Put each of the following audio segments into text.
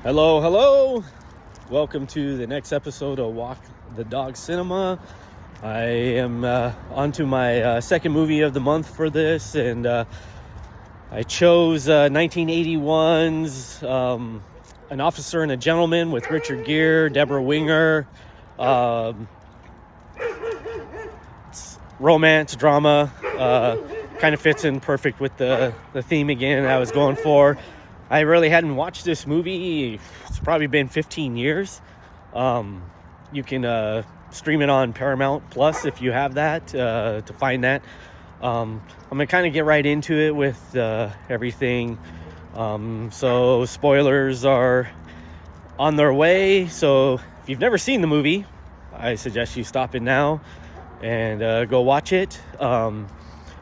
Hello, hello. Welcome to the next episode of Walk the Dog Cinema. I am on to my second movie of the month for this, and I chose 1981's An Officer and a Gentleman with Richard Gere, Deborah Winger. It's romance, drama, kind of fits in perfect with the theme again I was going for. I really hadn't watched this movie. It's probably been 15 years. You can stream it on Paramount Plus if you have that, to find that. I'm going to kind of get right into it with everything. So spoilers are on their way. So if you've never seen the movie, I suggest you stop it now and go watch it. I'm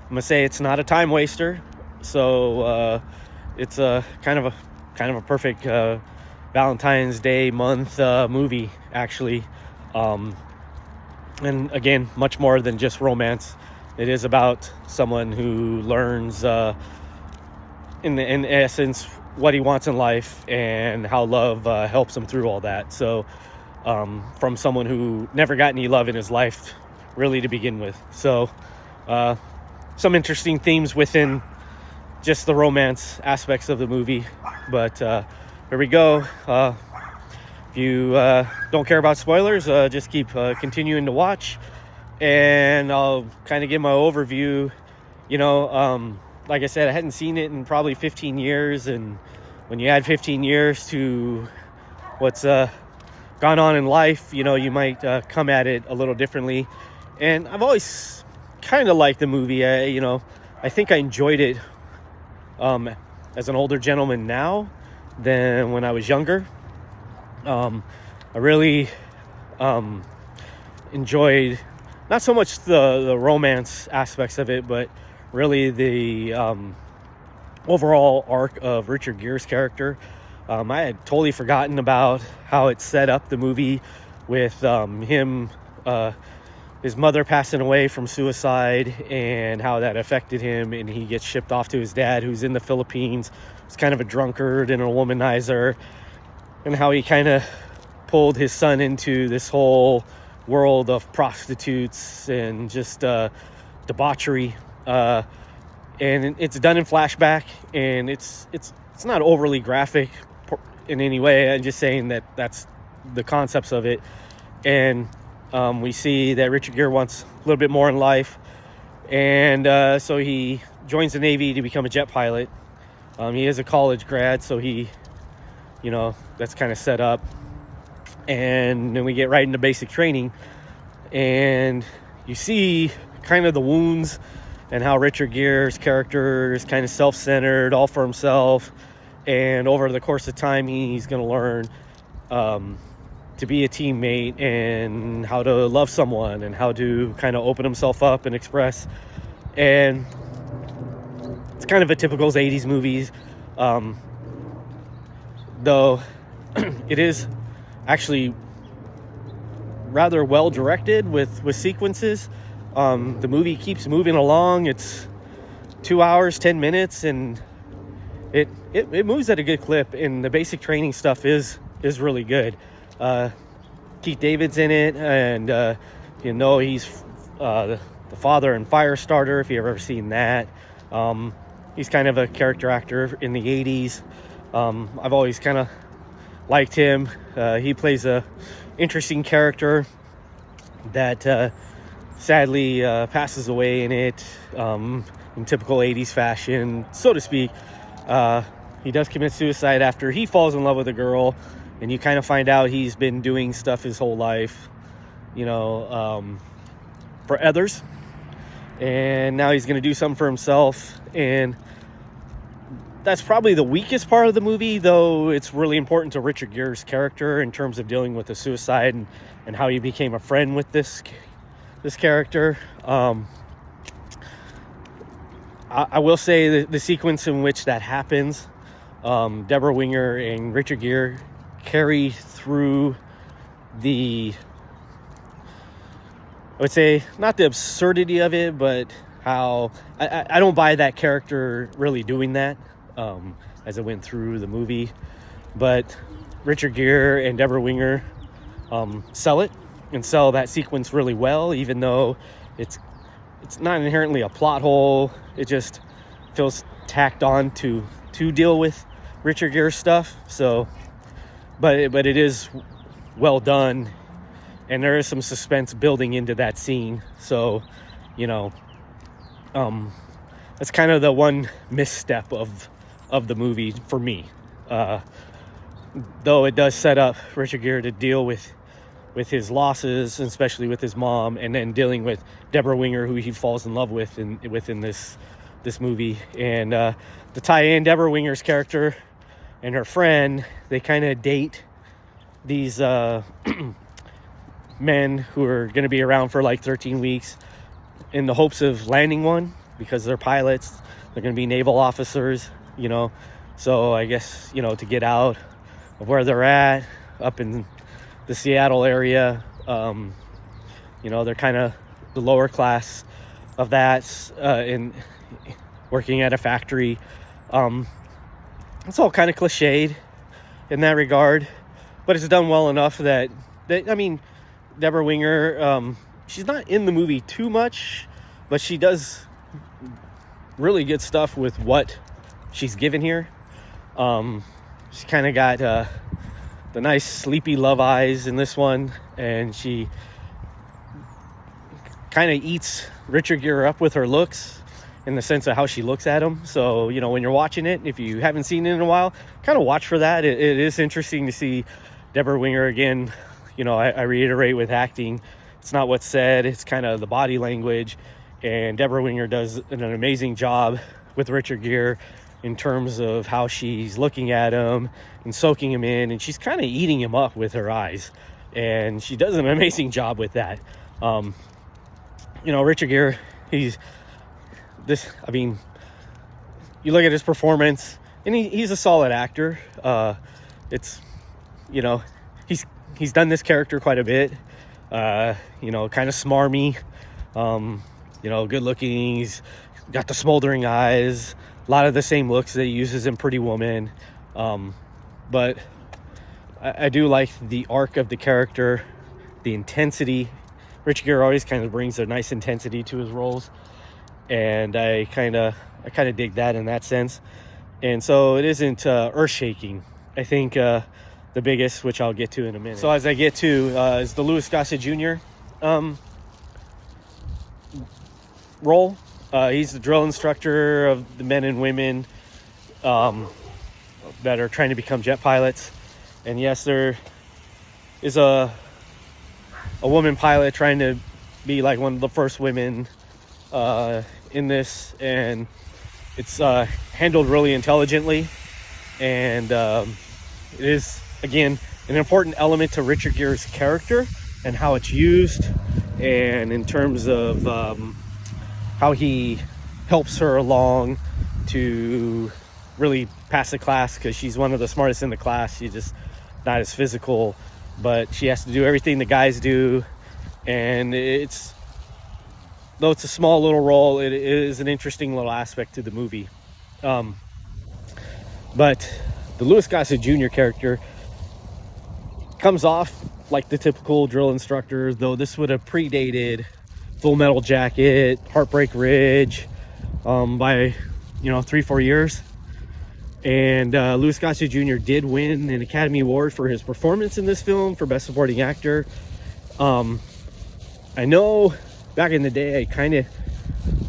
going to say it's not a time waster. So it's a kind of a perfect Valentine's Day month movie, actually. And again, much more than just romance. It is about someone who learns, in essence, what he wants in life and how love helps him through all that. So, from someone who never got any love in his life, really, to begin with. So, some interesting themes within just the romance aspects of the movie. But here we go. If you don't care about spoilers, just keep continuing to watch, and I'll kind of give my overview. Like I said, I hadn't seen it in probably 15 years, and when you add 15 years to what's gone on in life, you might come at it a little differently. And I've always kind of liked the movie. I think I enjoyed it as an older gentleman now than when I was younger. I really enjoyed not so much the romance aspects of it, but really the overall arc of Richard Gere's character. I had totally forgotten about how it set up the movie with him, his mother passing away from suicide, and how that affected him, and he gets shipped off to his dad, who's in the Philippines. He's kind of a drunkard and a womanizer, and how he kind of pulled his son into this whole world of prostitutes and just debauchery. And it's done in flashback, and it's not overly graphic in any way. I'm just saying that that's the concepts of it. And we see that Richard Gere wants a little bit more in life, and so he joins the Navy to become a jet pilot. He is a college grad, so that's kind of set up. And then we get right into basic training, and you see kind of the wounds and how Richard Gere's character is kind of self-centered, all for himself. And over the course of time, he's going to learn to be a teammate, and how to love someone, and how to kind of open himself up and express. And it's kind of a typical 80s movies, though it is actually rather well directed with sequences. The movie keeps moving along. It's 2 hours 10 minutes, and it moves at a good clip, and the basic training stuff is really good. Keith David's in it, and he's the father in Firestarter, if you've ever seen that. He's kind of a character actor in the 80s. I've always kind of liked him. He plays a interesting character that sadly passes away in it, in typical 80s fashion, so to speak. He does commit suicide after he falls in love with a girl, and you kind of find out he's been doing stuff his whole life, for others, and now he's going to do something for himself. And that's probably the weakest part of the movie, though it's really important to Richard Gere's character in terms of dealing with the suicide and how he became a friend with this character. I will say the sequence in which that happens, Deborah Winger and Richard Gere carry through I would say, not the absurdity of it, but how I don't buy that character really doing that as it went through the movie. But Richard Gere and Deborah Winger sell it and sell that sequence really well, even though it's not inherently a plot hole. It just feels tacked on to deal with Richard Gere's stuff. So, but it is well done, and there is some suspense building into that scene. So, that's kind of the one misstep of the movie for me. Though it does set up Richard Gere to deal with his losses, especially with his mom, and then dealing with Deborah Winger, who he falls in love with within this movie. And to tie in Deborah Winger's character and her friend, they kind of date these men who are going to be around for like 13 weeks in the hopes of landing one, because they're pilots. They're going to be naval officers, so I guess, to get out of where they're at up in the Seattle area, they're kind of the lower class of that, in working at a factory. It's all kind of cliched in that regard, but it's done well enough that Deborah Winger, she's not in the movie too much, but she does really good stuff with what she's given here. She's kind of got the nice sleepy love eyes in this one, and she kind of eats Richard Gere up with her looks, in the sense of how she looks at him. So, when you're watching it, if you haven't seen it in a while, kind of watch for that. It is interesting to see Deborah Winger again. I reiterate, with acting, it's not what's said, it's kind of the body language. And Deborah Winger does an amazing job with Richard Gere in terms of how she's looking at him and soaking him in, and she's kind of eating him up with her eyes. And she does an amazing job with that. Richard Gere, you look at his performance, and he's a solid actor. He's done this character quite a bit. Kind of smarmy, good looking. He's got the smoldering eyes, a lot of the same looks that he uses in Pretty Woman. But I do like the arc of the character, the intensity. Richard Gere always kind of brings a nice intensity to his roles, and I kind of dig that in that sense. And so it isn't earth-shaking. I think the biggest, which I'll get to in a minute. So as I get to, is the Louis Gossett Jr. Role. He's the drill instructor of the men and women that are trying to become jet pilots. And yes, there is a woman pilot trying to be like one of the first women in this, and it's handled really intelligently. And it is, again, an important element to Richard Gere's character and how it's used, and in terms of how he helps her along to really pass the class, because she's one of the smartest in the class. She's just not as physical, but she has to do everything the guys do. And though it's a small little role, it is an interesting little aspect to the movie. But the Louis Gossett Jr. character comes off like the typical drill instructor, though this would have predated Full Metal Jacket, Heartbreak Ridge by 3-4 years. And Louis Gossett Jr. did win an Academy Award for his performance in this film for Best Supporting Actor. I know back in the day I kind of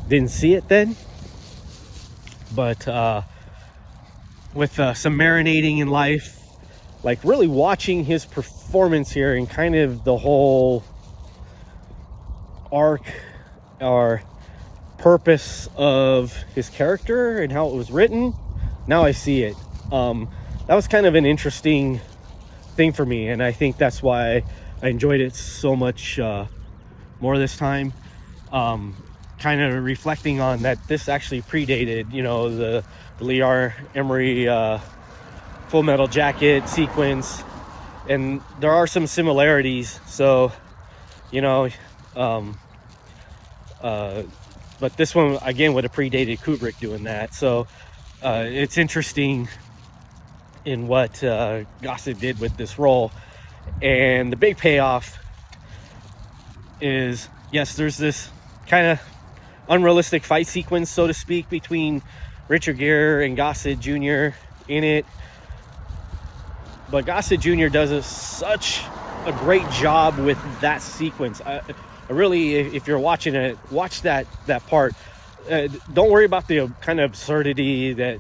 didn't see it then, but with some marinating in life, like really watching his performance here and kind of the whole arc or purpose of his character and how it was written, now I see it. That was kind of an interesting thing for me, and I think that's why I enjoyed it so much more this time. Kind of reflecting on that, this actually predated, the Lee R. Emery Full Metal Jacket sequence, and there are some similarities. So, but this one again would have predated Kubrick doing that. So it's interesting in what Gossett did with this role. And the big payoff is, yes, there's this kind of unrealistic fight sequence, so to speak, between Richard Gere and Gossett Jr. in it. But Gossett Jr. does such a great job with that sequence. I really, if you're watching it, watch that part. Don't worry about the kind of absurdity that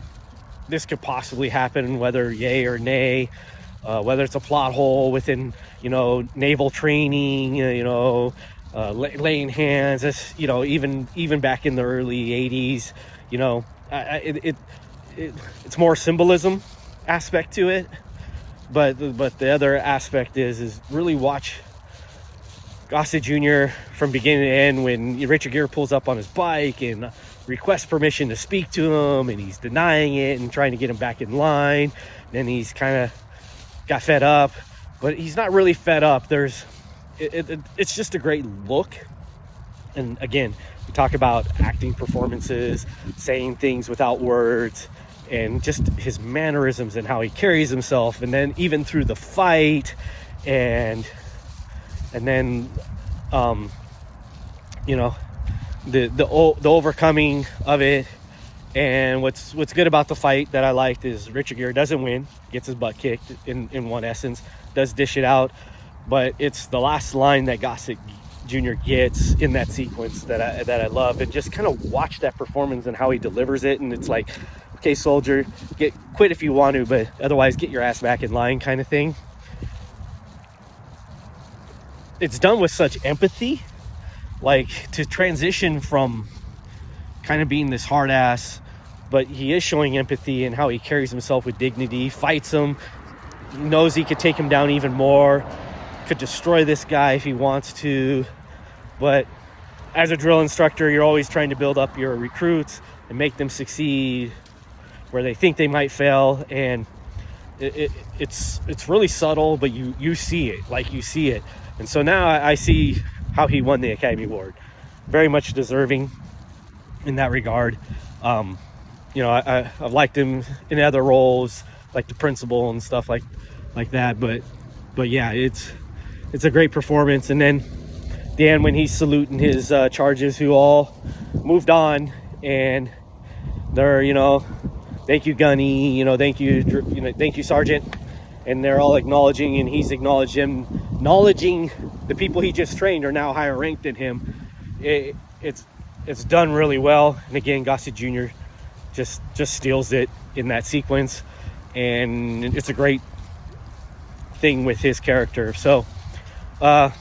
this could possibly happen, whether yay or nay, whether it's a plot hole within, naval training, laying hands. That's, even back in the early 80s, it's more symbolism aspect to it. But the other aspect is really watch Gossett Jr. from beginning to end when Richard Gere pulls up on his bike and requests permission to speak to him, and he's denying it and trying to get him back in line. Then he's kind of got fed up, but he's not really fed up. It's just a great look. And again, we talk about acting performances, saying things without words, and just his mannerisms and how he carries himself, and then even through the fight, and then the overcoming of it. And what's good about the fight that I liked is Richard Gere doesn't win, gets his butt kicked in one essence, does dish it out, but it's the last line that Gossett Jr. gets in that sequence that I love. And just kind of watch that performance and how he delivers it, and it's like, okay, soldier, quit if you want to, but otherwise get your ass back in line, kind of thing. It's done with such empathy, like to transition from kind of being this hard ass, but he is showing empathy and how he carries himself with dignity, fights him, knows he could take him down even more, could destroy this guy if he wants to. But as a drill instructor, you're always trying to build up your recruits and make them succeed where they think they might fail. And it's really subtle, but you see it, you see it. And so now I see how he won the Academy Award. Very much deserving in that regard. I've liked him in other roles, like the principal and stuff like that. But yeah, it's a great performance. And then the end when he's saluting his charges who all moved on, and they're, thank you, Gunny, thank you, Sergeant. And they're all acknowledging, and he's acknowledging the people he just trained are now higher ranked than him. It's done really well. And again, Gossett Jr. just steals it in that sequence, and it's a great thing with his character. So, those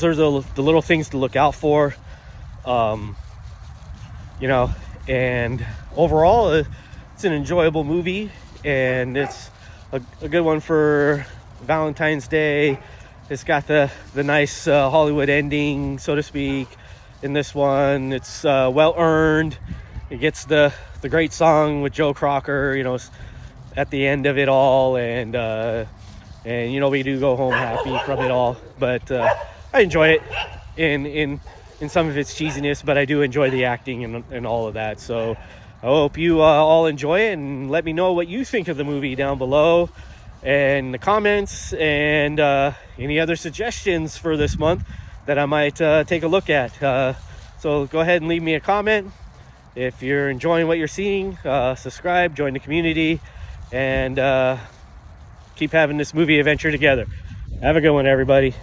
are the little things to look out for. And overall, it's an enjoyable movie, and it's a good one for Valentine's Day. It's got the nice Hollywood ending, so to speak, in this one. It's well earned. It gets the great song with Joe Crocker, at the end of it all, and we do go home happy from it all. But I enjoy it in some of its cheesiness, but I do enjoy the acting and all of that. So I hope you all enjoy it, and let me know what you think of the movie down below in the comments, and any other suggestions for this month that I might take a look at. So go ahead and leave me a comment. If you're enjoying what you're seeing, subscribe, join the community, and keep having this movie adventure together. Have a good one, everybody.